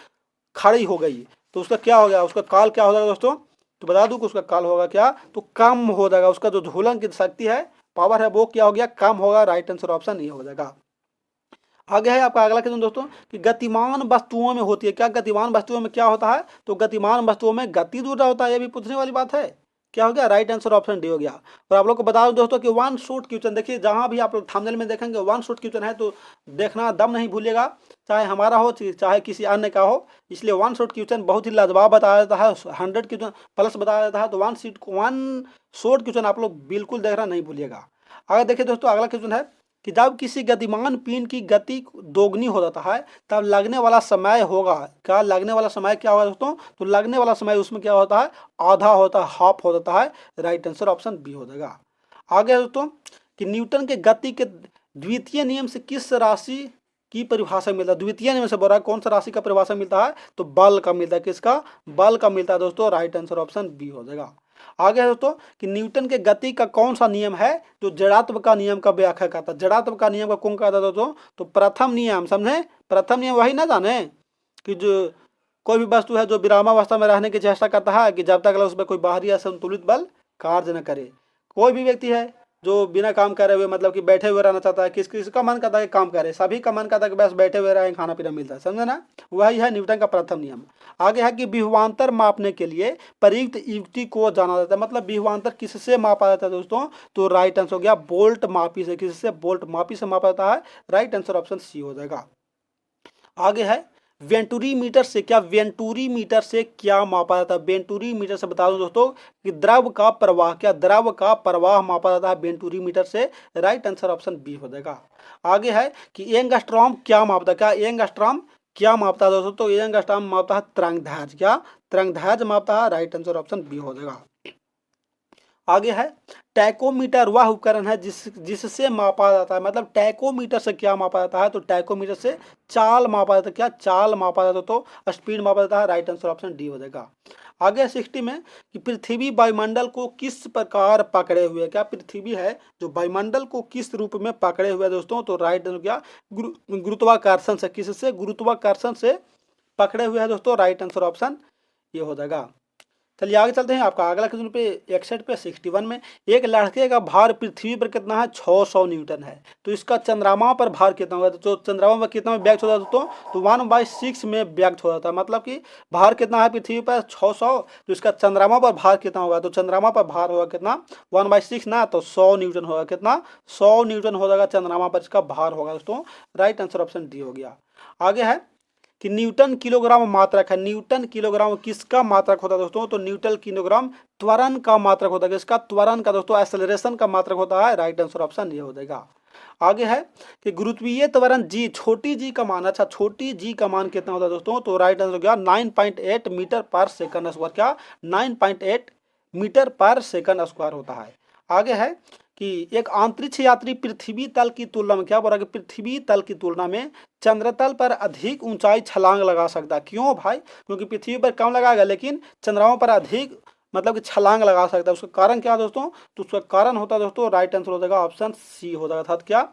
खड़ी हो गई, तो उसका क्या हो गया, उसका काल क्या हो जाएगा दोस्तों, तो बता दूं कि उसका काल होगा क्या, तो कम हो जाएगा, उसका जो झूलन की शक्ति है, पावर है, वो क्या हो गया, कम होगा। राइट आंसर ऑप्शन ये हो जाएगा। आगे है आपका अगला क्वेश्चन दोस्तों कि गतिमान वस्तुओं में होती है, क्या गतिमान वस्तुओं में क्या होता है, तो गतिमान वस्तुओं में गतिज ऊर्जा होता है, ये भी पूछने वाली बात है। क्या हो गया, राइट आंसर ऑप्शन डी हो गया। और आप लोग को बता दूं दोस्तों कि वन शॉट क्वेश्चन, देखिए जहां भी आप लोग थंबनेल में देखेंगे वन शॉट क्वेश्चन है, तो देखना दम नहीं भूलिएगा, चाहे हमारा हो चाहे किसी अन्य का हो, इसलिए वन शॉट क्वेश्चन बहुत ही लाजवाब बताया जाता है, 100 क्वेश्चन प्लस बताया जाता है, तो वन शॉट क्वेश्चन आप लोग बिल्कुल देखना नहीं भूलिएगा। अगर देखिए दोस्तों अगला क्वेश्चन है कि जब किसी गतिमान पिंड की गति दोगुनी हो जाता है तब लगने वाला समय होगा, क्या लगने वाला समय क्या होगा दोस्तों, तो लगने वाला समय उसमें क्या होता है, आधा होता है, हाफ हो जाता है। राइट आंसर ऑप्शन बी हो जाएगा। आगे दोस्तों कि न्यूटन के गति के द्वितीय नियम से किस राशि की परिभाषा मिलता है, द्वितीय नियम से बोल रहा है कौन सा राशि का परिभाषा मिलता है, तो बल का मिलता है, किसका, बल का मिलता है दोस्तों। राइट आंसर ऑप्शन बी हो जाएगा। आगे है दोस्तों कि न्यूटन के गति का कौन सा नियम है जो जड़त्व का नियम का व्याख्या करता है, जड़त्व का नियम का कौन कहता है दोस्तों, तो प्रथम नियम, समझे, प्रथम नियम वही ना जाने कि जो कोई भी वस्तु है जो विरामावस्था में रहने की चेष्टा करता है कि जब तक उसमें कोई बाहरी असंतुलित बल कार्य न करे। कोई भी व्यक्ति है जो बिना काम करे हुए, मतलब कि बैठे हुए रहना चाहता है, किसका मन करता है कि काम करे, सभी का मन करता है कि बस बैठे हुए रहें, खाना पीना मिलता है, समझे ना, वही है न्यूटन का प्रथम नियम। आगे है कि विभवांतर मापने के लिए प्रयुक्त युक्ति को जाना जाता है, मतलब विभवांतर किससे मापा जाता है दोस्तों, तो राइट आंसर हो गया बोल्ट मापी से, किससे, बोल्ट मापी से मापा जाता है। राइट आंसर ऑप्शन सी हो जाएगा। आगे है वेंटुरी मीटर से, क्या वेंटुरी मीटर से क्या मापा जाता है, वेंटुरी मीटर से बता दूं दोस्तों कि द्रव का प्रवाह, क्या द्रव का प्रवाह मापा जाता है वेंटुरी मीटर से। राइट आंसर ऑप्शन बी हो जाएगा। आगे है कि एंगस्ट्रॉम क्या मापता है, क्या एंगस्ट्रॉम क्या मापता है दोस्तों, तो एंगस्ट्रॉम मापता है तरंग दैर्ध्य, क्या तरंग दैर्ध्य मापता है। राइट आंसर ऑप्शन बी हो जाएगा। आगे है टैकोमीटर, वह उपकरण है जिससे मापा जाता है, मतलब टैकोमीटर से क्या मापा जाता है, तो टैकोमीटर से चाल मापा जाता है, क्या चाल मापा जाता है, तो स्पीड मापा जाता है। राइट आंसर ऑप्शन डी हो जाएगा। आगे 60 में कि पृथ्वी वायुमंडल को किस प्रकार पकड़े हुए है, क्या पृथ्वी है जो वायुमंडल को किस रूप में पकड़े हुए है दोस्तों, तो राइट आंसर क्या गुरुत्वाकर्षण से, किससे, गुरुत्वाकर्षण से पकड़े हुए हैं दोस्तों। राइट आंसर ऑप्शन ये हो जाएगा। चलिए आगे चलते हैं। आपका अगला क्वेश्चन पे 61 पे 61 में एक लड़के का भार पृथ्वी पर कितना है, 600 न्यूटन है, तो इसका चंद्रमा पर भार कितना होगा, तो चंद्रमा पर कितना में व्यक्त होता है दोस्तों, तो 1/6 में व्यक्त हो जाता है, मतलब कि भार कितना है पृथ्वी पर 600, तो इसका चंद्रमा पर भार कितना होगा, तो चंद्रमा पर भार होगा कितना 1/6 ना, तो 100 न्यूटन होगा, कितना 100 न्यूटन हो जाएगा चंद्रमा पर इसका भार होगा दोस्तों। राइट आंसर ऑप्शन डी हो गया। आगे है कि न्यूटन किलोग्राम मात्रक है, न्यूटन किलोग्राम किसका मात्रक होता है दोस्तों, तो न्यूटन किलोग्राम त्वरण का मात्रक होता है, किसका, त्वरण का दोस्तों, एक्सेलरेशन का मात्रक होता है। राइट आंसर ऑप्शन ये हो जाएगा। आगे है कि गुरुत्वीय त्वरण जी, छोटी जी का मान, अच्छा छोटी जी का मान कितना होता है दोस्तों, तो राइट आंसर क्या 9.8 मीटर पर सेकंड स्क्वायर, क्या 9.8 मीटर पर सेकंड स्क्वायर होता है। आगे है कि एक अंतरिक्ष यात्री पृथ्वी तल की तुलना में, क्या बोला कि पृथ्वी तल की तुलना में चंद्रतल पर अधिक ऊंचाई छलांग लगा सकता है, क्यों भाई, क्योंकि पृथ्वी पर कम लगाएगा लेकिन चंद्रमा पर अधिक मतलब कि छलांग लगा सकता है, उसका कारण क्या है दोस्तों, तो उसका कारण होता है दोस्तों, राइट आंसर हो जाएगा ऑप्शन सी हो जाएगा, अर्थात क्या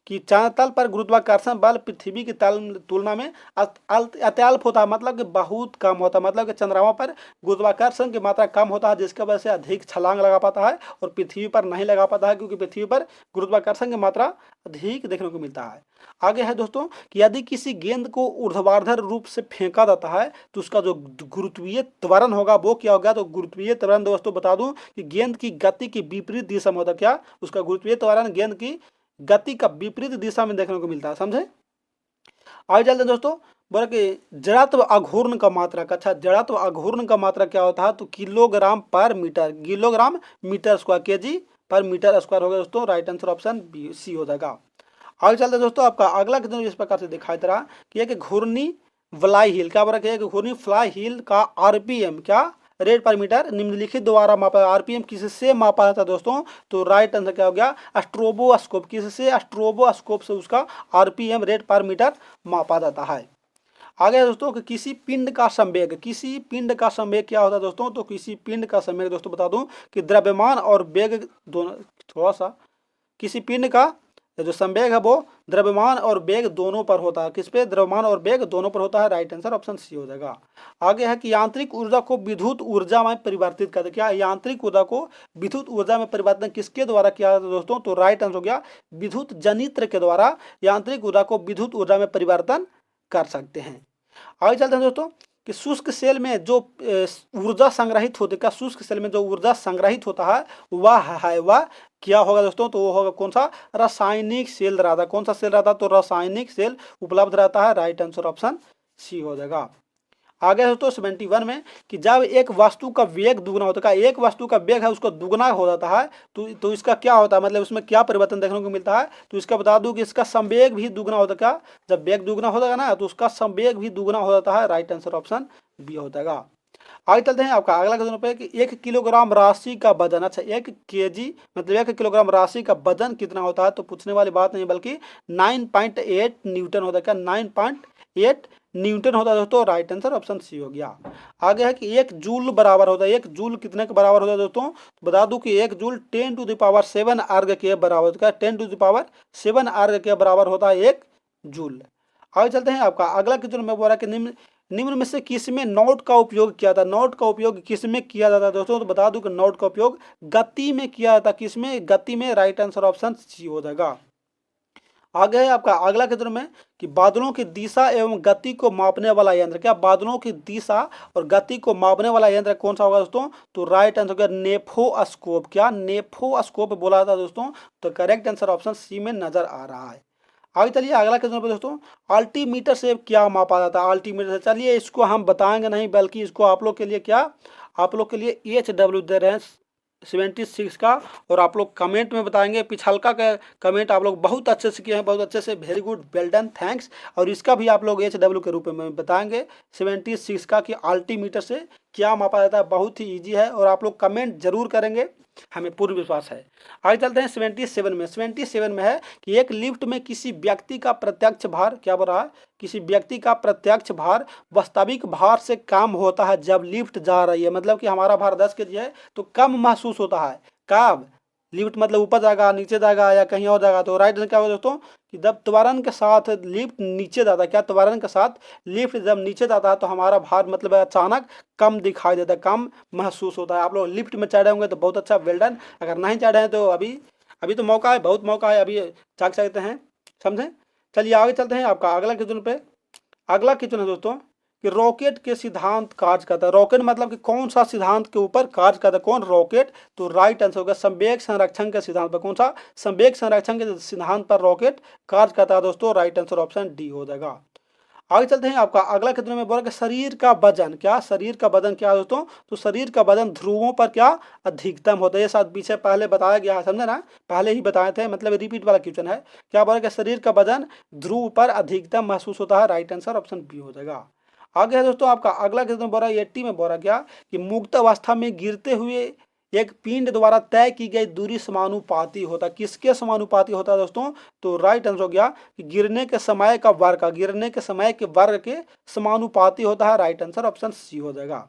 कि चंद्रतल पर गुरुत्वाकर्षण बल पृथ्वी की तुलना में अत्यल्प होता है, मतलब कि बहुत कम होता है, मतलब कि चंद्रमा पर गुरुत्वाकर्षण की मात्रा कम होता है जिसकी वजह से अधिक छलांग लगा पाता है और पृथ्वी पर नहीं लगा पाता है, क्योंकि पृथ्वी पर गुरुत्वाकर्षण की मात्रा अधिक देखने को मिलता है। आगे है दोस्तों कि यदि किसी गेंद को ऊर्ध्वाधर रूप से फेंका जाता है तो उसका जो गुरुत्वीय त्वरण होगा वो क्या होगा, तो गुरुत्वीय त्वरण दोस्तों बता दूं कि गेंद की गति की विपरीत दिशा में होता है, क्या उसका गुरुत्वीय त्वरण गेंद की गति का विपरीत दिशा में देखने को मिलता है, समझे। आगे चलते हैं दोस्तों, बोला कि जड़त्व अघूर्ण का मात्रक, अच्छा जड़त्व अघूर्ण का मात्रक क्या होता है, तो kilogram per metre, kilogram metre square, KG per metre square होगा दोस्तों। Right answer option B C हो जाएगा। आगे चलते हैं दोस्तों, आपका अगला क्वेश्चन इस प्रकार से दिखाई दे रहा कि एक घूर्णी फ्लाई व्हील, क्या बोला कि एक घूर्णी फ्लाई व्हील का आरपीएम, क्या रेट पर मीटर निम्नलिखित द्वारा मापा, आरपीएम किससे मापा जाता है दोस्तों, तो राइट आंसर क्या हो गया स्ट्रोबोस्कोप, किससे, स्ट्रोबोस्कोप से उसका आरपीएम रेट पर मीटर मापा जाता है। आगे दोस्तों कि किसी पिंड का संवेग, किसी पिंड का संवेग क्या होता है दोस्तों, तो किसी पिंड का संवेग दोस्तों बता दूं कि द्रव्यमान और वेग दोनों, थोड़ा सा किसी पिंड का जो संवेग है वो द्रव्यमान और वेग दोनों पर होता है, किस पे, द्रव्यमान और वेग दोनों पर होता है। राइट आंसर ऑप्शन सी हो जाएगा। आगे है कि यांत्रिक ऊर्जा को विद्युत ऊर्जा में परिवर्तित करते, क्या यांत्रिक ऊर्जा को विद्युत ऊर्जा में परिवर्तन किसके द्वारा किया जाता है दोस्तों, तो राइट आंसर हो गया विद्युत जनित्र के द्वारा यांत्रिक ऊर्जा को विद्युत ऊर्जा में परिवर्तन कर सकते हैं। आगे चलते हैं दोस्तों कि शुष्क सेल में जो ऊर्जा संग्रहित होती है, क्या शुष्क सेल में जो ऊर्जा संग्रहित होता है वह क्या होगा दोस्तों, तो वो होगा कौन सा, रासायनिक सेल रहता है, कौन सा सेल रहता है, तो रासायनिक सेल उपलब्ध रहता है। राइट आंसर ऑप्शन सी हो जाएगा। आगे दोस्तों 71 में कि जब एक वस्तु का वेग दुगना होता है, एक वस्तु का वेग है उसको दुगना हो जाता है तो इसका क्या होता है, मतलब उसमें क्या परिवर्तन देखने को मिलता है, तो इसका बता दूं कि इसका संवेग भी दुगना होता है, क्या जब वेग दुगना होता है ना तो उसका संवेग भी दुगना हो जाता है। राइट आंसर ऑप्शन बी हो जाएगा। आगे चलते हैं, आपका अगला क्वेश्चन पे कि 1 किलोग्राम राशि का वजन, अच्छा 1 केजी मतलब 1 किलोग्राम राशि का वजन कितना होता है, तो पूछने वाली बात नहीं बल्कि 9.8 न्यूटन होता है, क्या 9.8 न्यूटन होता है दोस्तों। राइट आंसर ऑप्शन सी हो गया। आगे है कि 1 जूल बराबर होता है, 1 जूल कितने के बराबर होता है दोस्तों, बता दूं कि 1 जूल 10⁻7 अर्घ के बराबर होता है, 10⁻7 अर्घ के बराबर होता है 1 जूल। आगे चलते हैं, आपका अगला क्वेश्चन में बोल रहा है कि निम्न में से किसमें नोट का उपयोग किया था, नोट का उपयोग किसमें किया जाता है दोस्तों, तो बता दूं कि नोट का उपयोग गति में किया जाता है, किसमें, गति में। राइट आंसर ऑप्शन सी हो जाएगा। आगे है आपका अगला क्वेश्चन में कि बादलों की दिशा एवं गति को मापने वाला यंत्र, क्या बादलों की दिशा और गति को मापने वाला यंत्र कौन सा होगा दोस्तों, तो राइट आंसर क्या नेफोस्कोप, क्या नेफोस्कोप बोला था दोस्तों, तो करेक्ट आंसर ऑप्शन सी में नजर आ रहा है। आगे चलिए अगला क्वेश्चन पे दोस्तों, अल्टीमीटर से क्या मापा जाता है, अल्टीमीटर से, चलिए इसको हम बताएंगे नहीं बल्कि इसको आप लोग के लिए क्या, आप लोग के लिए HW दे रहे हैं 76 का, और आप लोग कमेंट में बताएंगे, पिछलका का कमेंट आप लोग बहुत अच्छे से किए हैं, बहुत अच्छे से, very good, well done, thanks. और इसका भी आप लोग HW के रूप में बताएंगे 76 का कि अल्टीमीटर से क्या मापा जाता है, बहुत ही ईजी है और आप लोग कमेंट जरूर करेंगे, हमें पूर्ण विश्वास है। आगे चलते हैं 77 में। 77 में है कि एक लिफ्ट में किसी व्यक्ति का प्रत्यक्ष भार, क्या बोल रहा है, किसी व्यक्ति का प्रत्यक्ष भार वास्तविक भार से कम होता है जब लिफ्ट जा रही है। मतलब कि हमारा भार 10 kg है तो कम महसूस होता है। कब लिफ्ट मतलब ऊपर जाएगा, नीचे जाएगा या कहीं और जाएगा। तो राइट आंसर क्या होगा दोस्तों कि जब त्वरण के साथ लिफ्ट नीचे जाता है, क्या त्वरण के साथ लिफ्ट जब नीचे जाता है तो हमारा भार मतलब अचानक कम दिखाई देता है, कम महसूस होता है। आप लोग लिफ्ट में चढ़े होंगे तो बहुत अच्छा, वेल डन। अगर नहीं चढ़े हैं तो अभी अभी तो मौका है, बहुत मौका है, अभी चढ़ सकते हैं, समझें। चलिए आगे चलते हैं आपका अगला क्वेश्चन पे। अगला क्वेश्चन है दोस्तों कि रॉकेट के सिद्धांत कार्य करता है। रॉकेट मतलब कि कौन सा सिद्धांत के ऊपर कार्य करता है, कौन रॉकेट। तो राइट आंसर होगा संवेग संरक्षण के सिद्धांत पर। कौन सा, संवेग संरक्षण के सिद्धांत पर रॉकेट कार्य करता है दोस्तों। राइट आंसर ऑप्शन डी हो जाएगा। आगे चलते हैं आपका अगला क्षेत्र में बोला कि शरीर का वजन, क्या शरीर का वजन क्या है दोस्तों। तो शरीर का वजन ध्रुवों पर क्या अधिकतम होता है। ये शायद पीछे पहले बताया गया है, समझे ना, पहले ही बताए थे, मतलब रिपीट वाला क्वेश्चन है। क्या बोला कि शरीर का वजन ध्रुव पर अधिकतम महसूस होता है। राइट आंसर ऑप्शन बी हो जाएगा। आगे है दोस्तों आपका अगला क्वेश्चन बोला 80 में बोला क्या कि मुक्त अवस्था में गिरते हुए एक पिंड द्वारा तय की गई दूरी समानुपाती होता है। किसके समानुपाती होता है दोस्तों। तो राइट आंसर हो गया कि गिरने के समय का वर्ग का, गिरने के समय के वर्ग के समानुपाती होता है। राइट आंसर ऑप्शन सी हो जाएगा।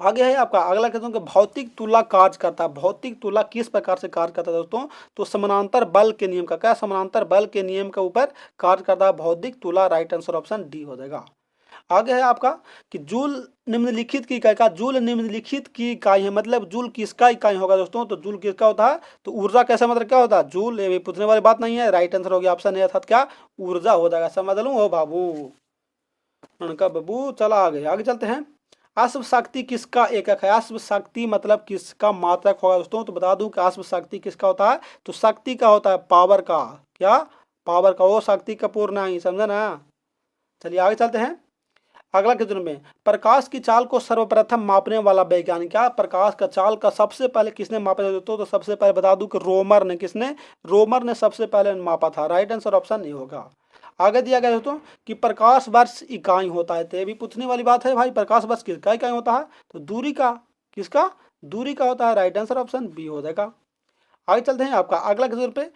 आगे है आपका अगला क्वेश्चन कि भौतिक तुला कार्य करता है। भौतिक तुला किस प्रकार से कार्य करता है दोस्तों। तो समानांतर बल के नियम का, क्या समानांतर बल के नियम के ऊपर कार्य करता है भौतिक तुला। राइट आंसर ऑप्शन डी हो जाएगा। आगे है आपका कि जूल निम्नलिखित की इकाई का, जूल निम्नलिखित की इकाई है। मतलब जूल किसका इकाई होगा दोस्तों। तो जूल किसका होता है। तो ऊर्जा कैसा मतलब क्या होता है जूल, ये पूछने वाली बात नहीं है। राइट आंसर हो गया ऑप्शन ए अर्थात क्या ऊर्जा हो जाएगा। समझ लूँ हो बाबू, उनका बाबू। चला आगे, आगे चलते हैं। अश्व शक्ति किसका एकक है। अश्व शक्ति मतलब किसका मात्रक होगा दोस्तों। तो बता दूं कि अश्व शक्ति किसका होता है। तो शक्ति का होता है पावर का, क्या पावर का, वो शक्ति का पूर्ण नहीं, समझे ना। चलिए आगे चलते हैं अगला क्वेश्चन में। प्रकाश की चाल को सर्वप्रथम मापने वाला वैज्ञानिक, क्या प्रकाश का चाल का सबसे पहले किसने मापा था दोस्तों। तो सबसे पहले बता दूं कि रोमर ने, किसने, रोमर ने सबसे पहले मापा था। राइट आंसर ऑप्शन नहीं होगा। आगे दिया गया दोस्तों कि प्रकाश वर्ष इकाई होता है। तो ये भी पूछने वाली बात है भाई, प्रकाश वर्ष किसका इकाई होता है। तो दूरी का, किसका, दूरी का होता है। राइट आंसर ऑप्शन बी हो जाएगा। आगे चलते हैं आपका अगला क्वेश्चन पे।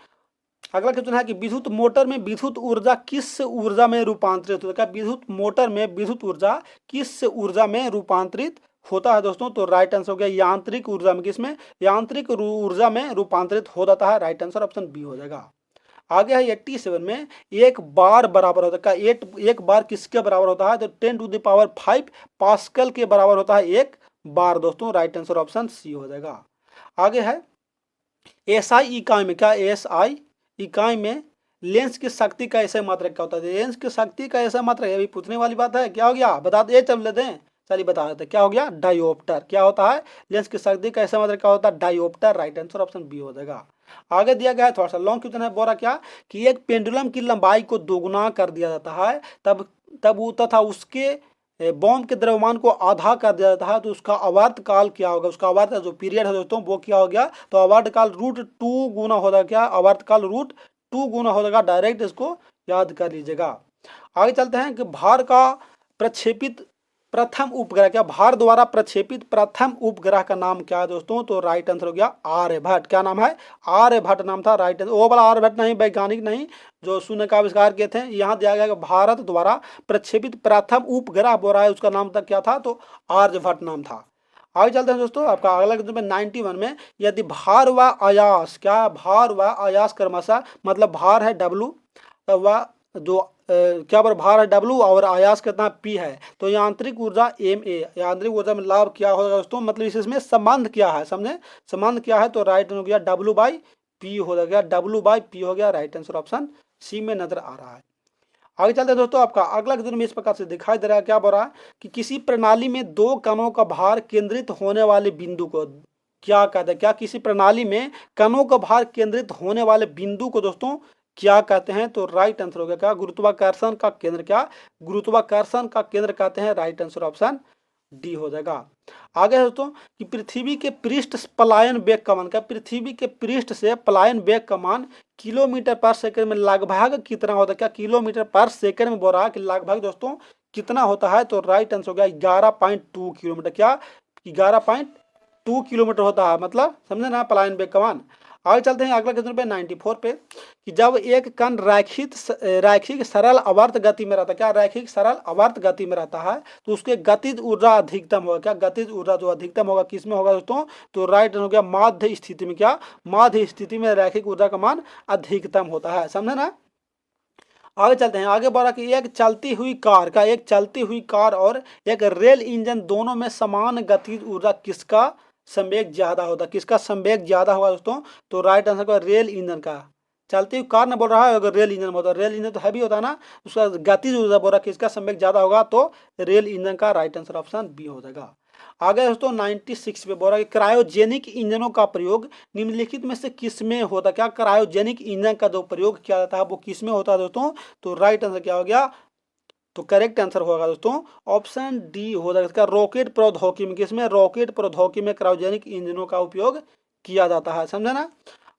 अगला क्वेश्चन है कि विद्युत मोटर में विद्युत ऊर्जा किस ऊर्जा में रूपांतरित होता है। विद्युत मोटर में विद्युत ऊर्जा किस ऊर्जा में रूपांतरित होता है दोस्तों। तो राइट आंसर हो गया यांत्रिक ऊर्जा में, किसमें, यांत्रिक ऊर्जा में रूपांतरित हो जाता है। राइट आंसर ऑप्शन बी हो जाएगा। आगे है 87 में एक बार बराबर होता है, एक बार किसके बराबर होता है। तो 10⁵ पास्कल के बराबर होता है एक बार दोस्तों। राइट आंसर ऑप्शन सी हो जाएगा। आगे है एसआई इकाई में, क्या एसआई इकाई में लेंस की शक्ति का ऐसा मात्रक क्या होता है। लेंस की शक्ति का ऐसा मात्रक अभी पूछने वाली बात है। क्या हो गया बता दे, चल लेते हैं, चलिए बता देते क्या हो गया डायोप्टर। क्या होता है लेंस की शक्ति का ऐसा मात्रक क्या होता है dioptre. Right answer option B हो जाएगा। आगे दिया गया है थोड़ा सा लॉन्ग क्वेश्चन है, बोला क्या कि एक पेंडुलम की लंबाई को दोगुना कर दिया जाता है तब वो तथा उसके बॉम्ब के द्रव्यमान को आधा कर दिया जाता है तो उसका आवर्त काल क्या होगा। उसका आवर्त जो पीरियड है दोस्तों वो क्या हो गया। तो आवर्त काल √2 गुना हो जाएगा, क्या आवर्त काल √2 गुना हो जाएगा। डायरेक्ट इसको याद कर लीजिएगा। आगे चलते हैं कि भार का प्रक्षेपित प्रथम उपग्रह, क्या भार द्वारा प्रक्षेपित प्रथम उपग्रह का नाम क्या है दोस्तों। तो राइट आंसर हो गया आर्यभट्ट। क्या नाम है, आर्यभट्ट नाम था। राइट आंसर, वो वाला आर्यभट्ट नहीं, वैज्ञानिक नहीं जो शून्य का आविष्कार किए थे। यहाँ दिया गया कि भारत द्वारा प्रक्षेपित प्रथम उपग्रह बोल रहा है, उसका नाम तक क्या था। तो आर्यभट्ट नाम था। आगे चलते हैं दोस्तों आपका अगला क्वेश्चन में 91 में यदि भार व आयास, क्या भार व आयास क्रमशः, मतलब भार है W व जो क्या पर भार है W और आयास कितना P है। तो यांत्रिक ऊर्जा MA, यांत्रिक ऊर्जा में लाभ क्या होगा दोस्तों, मतलब इसमें संबंध क्या है, समझे संबंध क्या है। तो राइट हो गया W/P हो गया, W/P हो गया। राइट आंसर ऑप्शन सी में नजर आ रहा है। आगे चलते हैं दोस्तों आपका अगला क्वेश्चन में इस प्रकार से दिखाई दे रहा है। क्या बोल रहा है कि किसी प्रणाली में दो कणों का भार केंद्रित होने वाले बिंदु को क्या कहते हैं। क्या किसी प्रणाली में कणों का भार केंद्रित होने वाले बिंदु को दोस्तों क्या कहते हैं। तो राइट आंसर हो गया क्या गुरुत्वाकर्षण का केंद्र, क्या गुरुत्वाकर्षण का केंद्र कहते हैं। राइट आंसर ऑप्शन डी हो जाएगा। आगे है दोस्तों कि पृथ्वी के पृष्ठ पलायन वेग का मान, क्या पृथ्वी के पृष्ठ से पलायन वेग का मान किलोमीटर पर सेकंड में लगभग कितना होता है। क्या किलोमीटर पर सेकंड में बोल रहा है कि लगभग दोस्तों कितना होता है, तो राइट आंसर हो गया 11.2 किलोमीटर। क्या 11.2 किलोमीटर होता है, मतलब समझे ना, पलायन वेग का मान। आगे चलते हैं अगला क्वेश्चन पे 94 पे, कि जब एक कण रैखिक सरल आवर्त गति में रहता है, क्या रैखिक सरल आवर्त गति में रहता है, तो उसके गतिज ऊर्जा अधिकतम होगा। क्या गतिज ऊर्जा जो अधिकतम होगा किस में होगा दोस्तों, तो राइट हो गया माध्य स्थिति में। क्या माध्य स्थिति में रैखिक ऊर्जा का मान अधिकतम होता है, समझे ना। आगे चलते हैं, आगे बढ़ा कि एक चलती हुई कार और एक रेल इंजन दोनों में समान गतिज ऊर्जा किसका संवेग ज्यादा होता है, किसका संवेग ज्यादा होगा दोस्तों, तो राइट आंसर का रेल इंजन का। चलती हुई कार ने बोल रहा है, अगर रेल इंजन बोल रहा है, रेल इंजन तो हैवी होता है ना, उसका गतिज ऊर्जा बोल रहा है किसका संवेग ज्यादा होगा, तो रेल इंजन का। राइट आंसर ऑप्शन बी हो जाएगा। आगे दोस्तों 96 पे बोल रहा है कि क्रायोजेनिक इंजनों का प्रयोग निम्नलिखित में से किसमें होता है। क्या क्रायोजेनिक इंजन का जो प्रयोग किया जाता है वो किसमें होता है दोस्तों, तो राइट आंसर क्या हो गया, तो करेक्ट आंसर होगा दोस्तों ऑप्शन डी हो जाएगा इसका, रॉकेट प्रौद्योगिकी में। किसमें, रॉकेट प्रौद्योगिकी में क्रायोजेनिक इंजनों का उपयोग किया जाता है, समझे ना।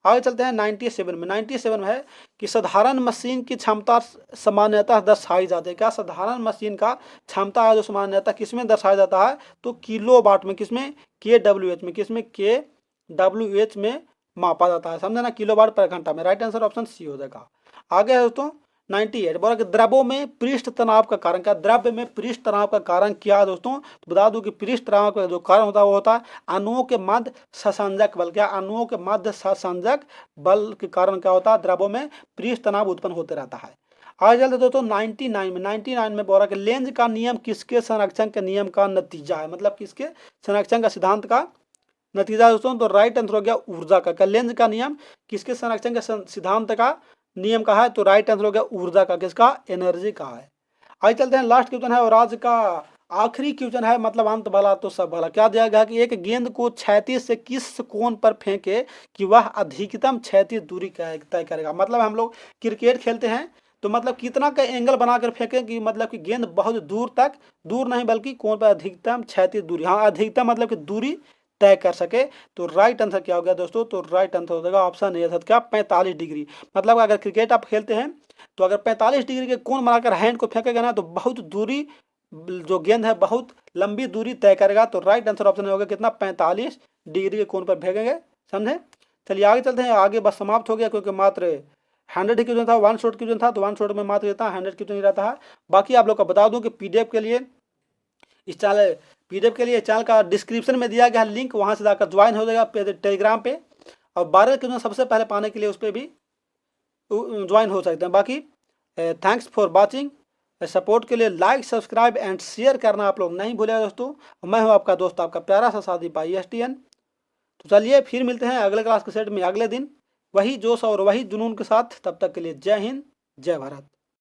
आगे चलते हैं 97 में। 97 में है कि साधारण मशीन की क्षमता सामान्यतः दर्शाई जाती है। क्या साधारण मशीन का क्षमता है जो सामान्यतः किसमें दर्शाया जाता है, तो किलोवाट में। किसमें, KWH में। किसमें, KWH में मापा जाता है, समझे ना, किलोवाट पर घंटा में। राइट आंसर ऑप्शन सी हो जाएगा। आगे है दोस्तों 98 बोला कि द्रव्यों में पृष्ठ तनाव का कारण। क्या द्रव्य में पृष्ठ तनाव का कारण क्या है दोस्तों, तो बता दूं कि पृष्ठ तनाव का जो कारण होता है वो होता है अणुओं के मध्य संसंजक बल। क्या अणुओं के मध्य संसंजक बल के कारण क्या होता है, द्रव्यों में पृष्ठ तनाव उत्पन्न होते रहता है। आगे चलते दोस्तों 99 में बोला कि लेंज का नियम किसके संरक्षण के नियम का नतीजा है, मतलब किसके संरक्षण का सिद्धांत का नतीजा दोस्तों, तो राइट आंसर हो गया ऊर्जा का। लेंज का नियम किसके संरक्षण के सिद्धांत का नियम का है, तो राइट आंसर हो गया ऊर्जा का, किसका, एनर्जी का है। आगे चलते हैं लास्ट क्वेश्चन है और आज का आखिरी क्वेश्चन है, मतलब अंत भला तो सब भला। क्या दिया गया कि एक गेंद को क्षैतिज से किस कोण पर फेंके कि वह अधिकतम क्षैतिज दूरी तय करेगा। मतलब हम लोग क्रिकेट खेलते हैं तो मतलब कितना का एंगल बनाकर फेंके कि मतलब कि गेंद बहुत दूर तक, दूर नहीं बल्कि कोण पर अधिकतम क्षैतिज दूरी, हाँ अधिकतम मतलब कि दूरी तय कर सके। तो राइट आंसर क्या हो गया दोस्तों, तो राइट आंसर हो जाएगा ऑप्शन ए, क्या 45 डिग्री। मतलब अगर क्रिकेट आप खेलते हैं तो अगर 45 डिग्री के कोण बनाकर हैंड को फेंकेगा ना, तो बहुत दूरी जो गेंद है बहुत लंबी दूरी तय करेगा। तो राइट आंसर ऑप्शन होगा कितना, 45 डिग्री के कोण पर फेंकेंगे, समझे। चलिए आगे चलते हैं, आगे बस समाप्त हो गया क्योंकि मात्र 100 क्वेश्चन था, 1 शॉट क्वेश्चन था, तो 1 शॉट में मात्र रहता है 100 क्वेश्चन ही रहता है। बाकी आप लोग को बता दूं कि पीडीएफ के लिए इस चैनल का डिस्क्रिप्शन में दिया गया है लिंक, वहां से जाकर ज्वाइन हो जाएगा टेलीग्राम पे, और 12 क्वेश्चन सबसे पहले पाने के लिए उस पर भी ज्वाइन हो सकते हैं। बाकी थैंक्स फॉर वॉचिंग, सपोर्ट के लिए लाइक सब्सक्राइब एंड शेयर करना आप लोग नहीं भूलेगा दोस्तों। मैं हूं आपका दोस्त, आपका प्यारा सा साथी भाई STN। तो चलिए फिर मिलते हैं अगले क्लास के सेट में अगले दिन, वही जोश और वही जुनून के साथ। तब तक के लिए जय हिंद, जय भारत।